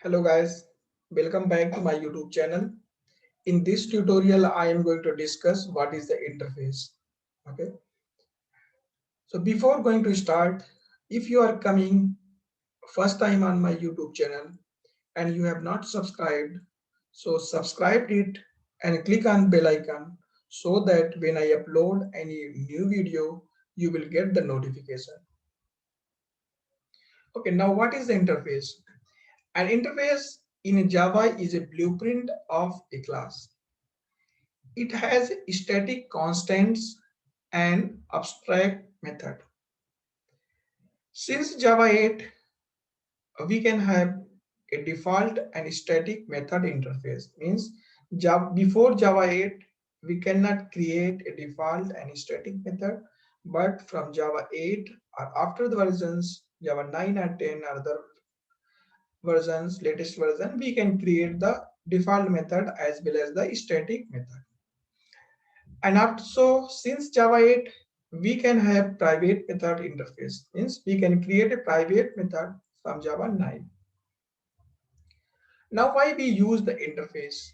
Hello guys, welcome back to my YouTube channel. In this tutorial, I am going to discuss what is the interface. Okay, so before going to start, if you are coming first time on my YouTube channel and you have not subscribed, so subscribe it and click on bell icon so that when I upload any new video, you will get the notification. Okay, now what is the interface? An interface in Java is a blueprint of a class. It has static constants and abstract method. Since Java 8, we can have a default and static method interface. Means before Java 8, we cannot create a default and static method. But from Java 8 or after the versions, Java 9 or 10 or the versions, latest version, we can create the default method as well as the static method. And after so since Java 8, we can have private method interface. Means we can create a private method from Java 9. Now why we use the interface?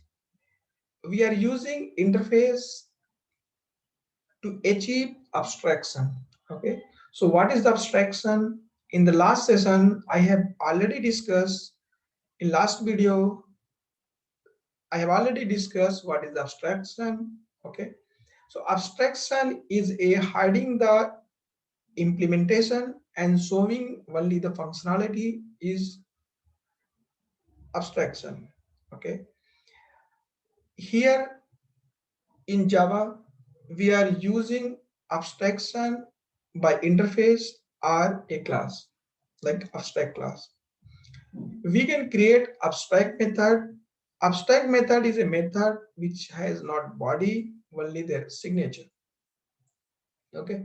We are using interface to achieve abstraction. Okay. So what is the abstraction? In the last session, I have already discussed in last video, I have already discussed what is the abstraction. Okay. So abstraction is a hiding the implementation and showing only the functionality is abstraction. Okay, here in Java we are using abstraction by interface or a class like abstract class. We can create abstract method. Abstract method is a method which has not body, only their signature. Okay,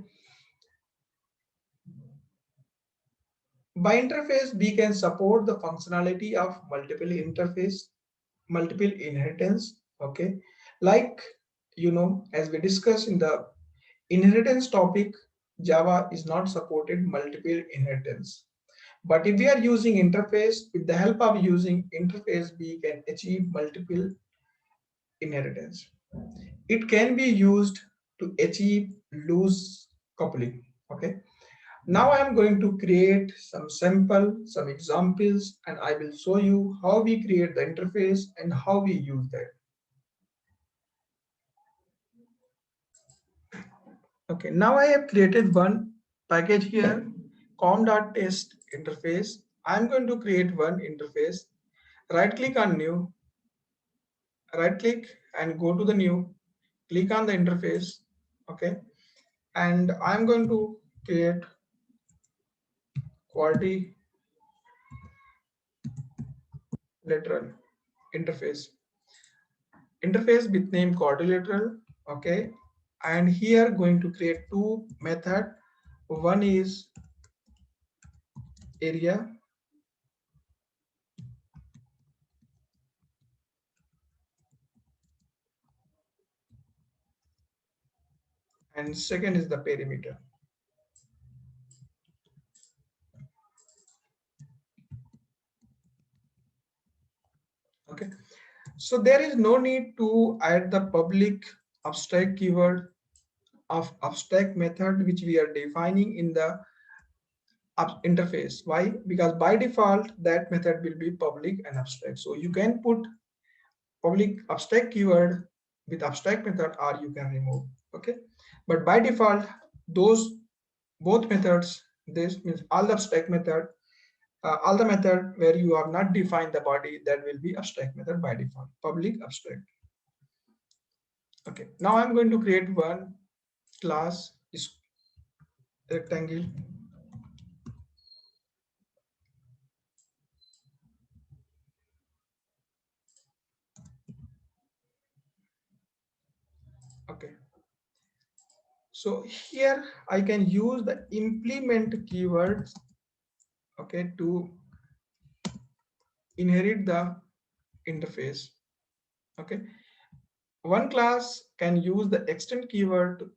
by interface we can support the functionality of multiple inheritance. Okay, like as we discussed in the inheritance topic, Java is not supported multiple inheritance, but if we are using interface, with the help of using interface we can achieve multiple inheritance. It can be used to achieve loose coupling. Okay, now I am going to create some examples, and I will show you how we create the interface and how we use that. Okay, now I have created one package here, com.test interface. I'm going to create one interface. Right click on new, right click and go to the new, click on the interface. Okay, and I'm going to create quadrilateral interface. Interface with name quadrilateral. Okay, and here going to create two method. One is area and second is the perimeter. Okay, so there is no need to add the public abstract keyword of abstract method which we are defining in the interface. Why? Because by default that method will be public and abstract. So you can put public abstract keyword with abstract method or you can remove. Okay, but by default those both methods, this means all the abstract method, all the method where you have not defined the body, that will be abstract method by default, public abstract. Okay, now I'm going to create one class is rectangle. Okay, so here I can use the implement keywords, okay, to inherit the interface. Okay, one class can use the extend keyword to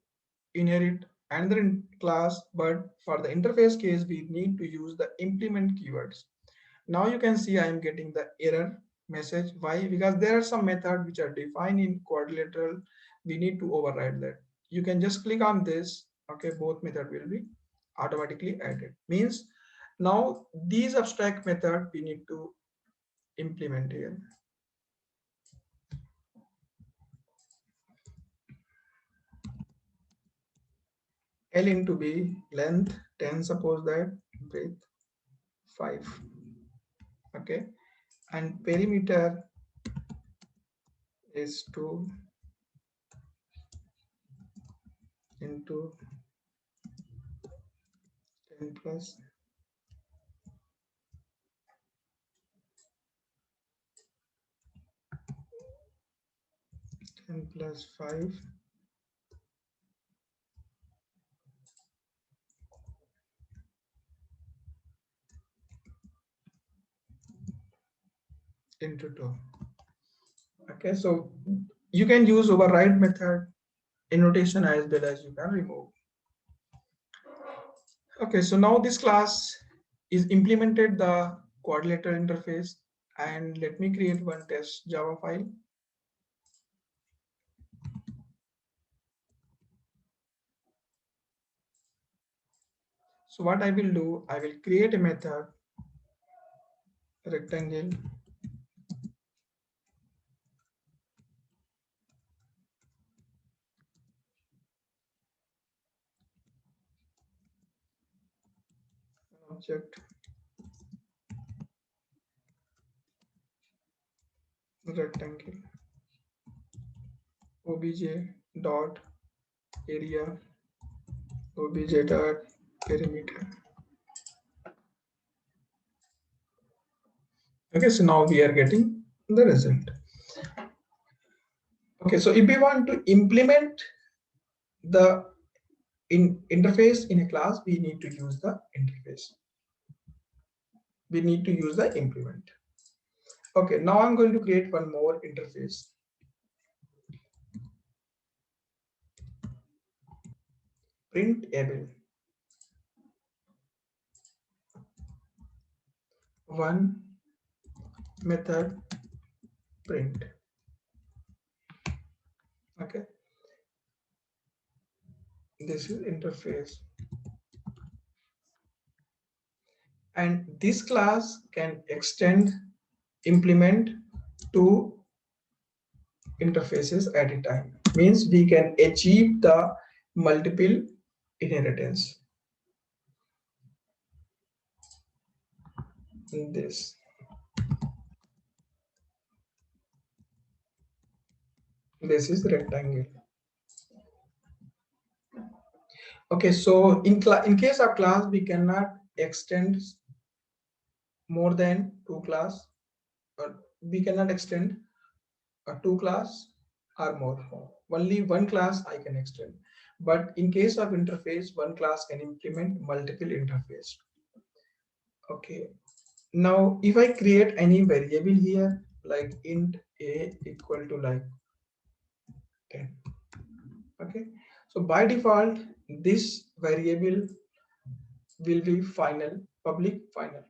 inherit another class, but for the interface case we need to use the implement keywords. Now you can see I am getting the error message. Why? Because there are some methods which are defined in quadrilateral. We need to override that. You can just click on this. Okay, both method will be automatically added. Means now these abstract method we need to implement here. L into B, length 10, suppose that, breadth 5. Okay, and perimeter is 2 into 10 plus 10 plus 5 into 2. Okay, so you can use override method in notation as well as you can remove. Okay, so now this class is implemented the quadrilateral interface, and let me create one test Java file. So what I will do, I will create a method rectangle object rectangle obj dot area obj dot perimeter. Okay, so now we are getting the result. Okay, so if we want to implement the interface in a class, we need to use the interface. We need to use the implement. Okay, now I'm going to create one more interface. Printable. One method print. Okay, this is interface, and this class can extend implement two interfaces at a time. Means we can achieve the multiple inheritance. This is rectangle. Okay, so in case of class, we cannot extend more than two class, or we cannot extend a two class or more. Only one class I can extend. But in case of interface, one class can implement multiple interface. Okay. Now, if I create any variable here, like int a equal to like 10. Okay. So by default, this variable will be final, public final.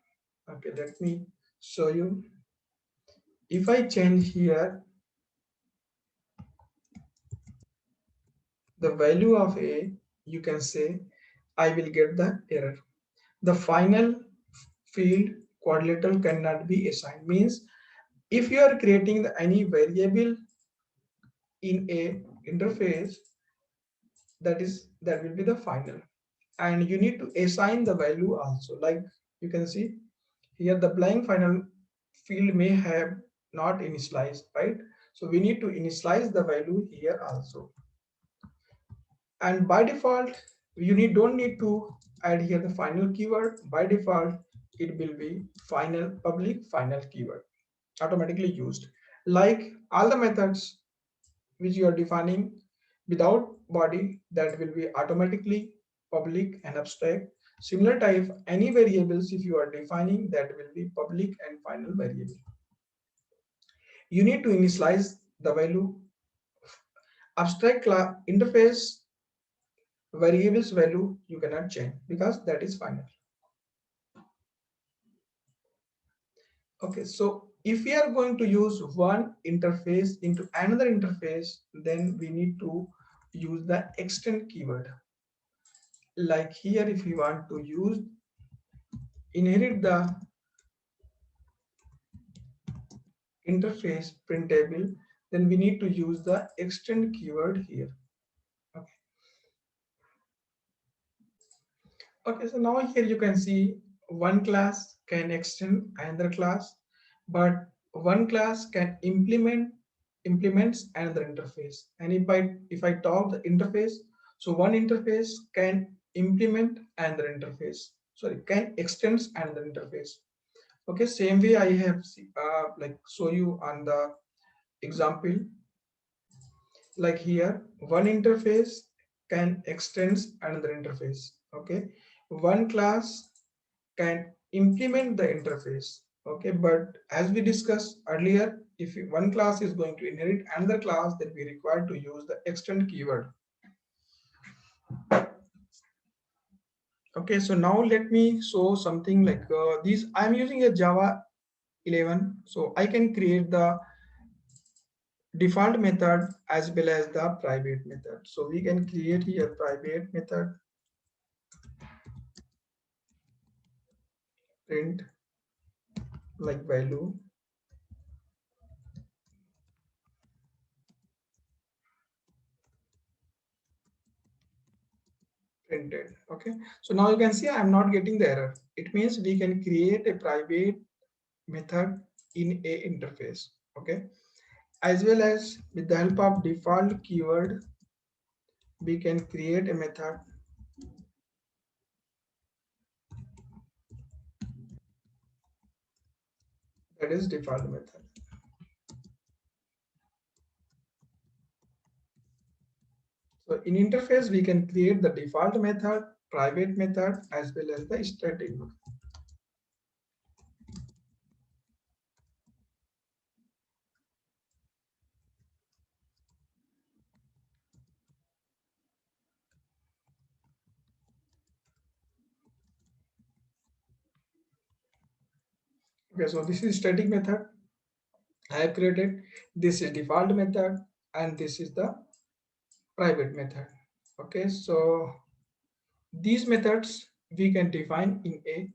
Okay, let me show you. If I change here the value of a, you can say I will get the error. The final field quadrilateral cannot be assigned. Means if you are creating any variable in a interface, that will be the final, and you need to assign the value also. Like you can see here, the blank final field may have not initialized, right? So we need to initialize the value here also. And by default, you don't need to add here the final keyword. By default, it will be final, public final keyword automatically used. Like all the methods which you are defining without body, that will be automatically public and abstract. Similar type, any variables if you are defining, that will be public and final variable. You need to initialize the value. Abstract interface variables value you cannot change because that is final. Okay, so if we are going to use one interface into another interface, then we need to use the extend keyword. Like here, if we want to use inherit the interface printable, then we need to use the extend keyword here. Okay. Okay, so now here you can see one class can extend another class, but one class can implements another interface. And if I talk the interface, so one interface can implement another interface. Sorry, can extends another interface. Okay, same way I have like show you on the example. Like here, one interface can extends another interface. Okay, one class can implement the interface. Okay, but as we discussed earlier, if one class is going to inherit another class, then we require to use the extend keyword. Okay, so now let me show something like these. I'm using a Java 11, so I can create the default method as well as the private method. So we can create here private method print like value printed. Okay, so now you can see I'm not getting the error. It means we can create a private method in a interface. Okay, as well as with the help of default keyword, we can create a method that is default method. So in interface, we can create the default method, private method, as well as the static method. Okay, so this is static method I have created. This is default method, and this is the private method. Okay, so these methods we can define in a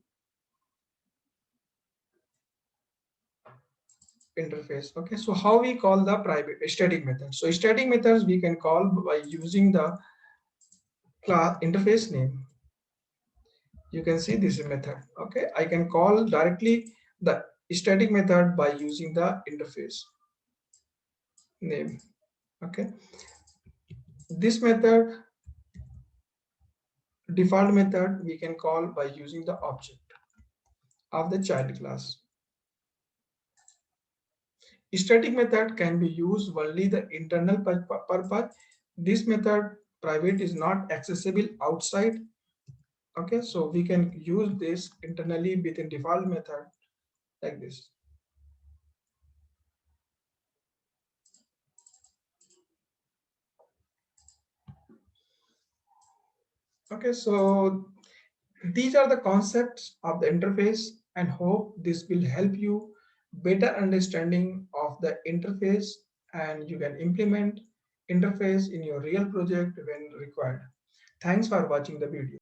interface. Okay, so how we call the private static method? So static methods we can call by using the class interface name. You can see this method. Okay, I can call directly the static method by using the interface name. Okay, this method default method we can call by using the object of the child class. Static method can be used only the internal purpose. This method private is not accessible outside. Okay, so we can use this internally within default method like this. Okay, so these are the concepts of the interface, and hope this will help you better understanding of the interface, and you can implement interface in your real project when required. Thanks for watching the video.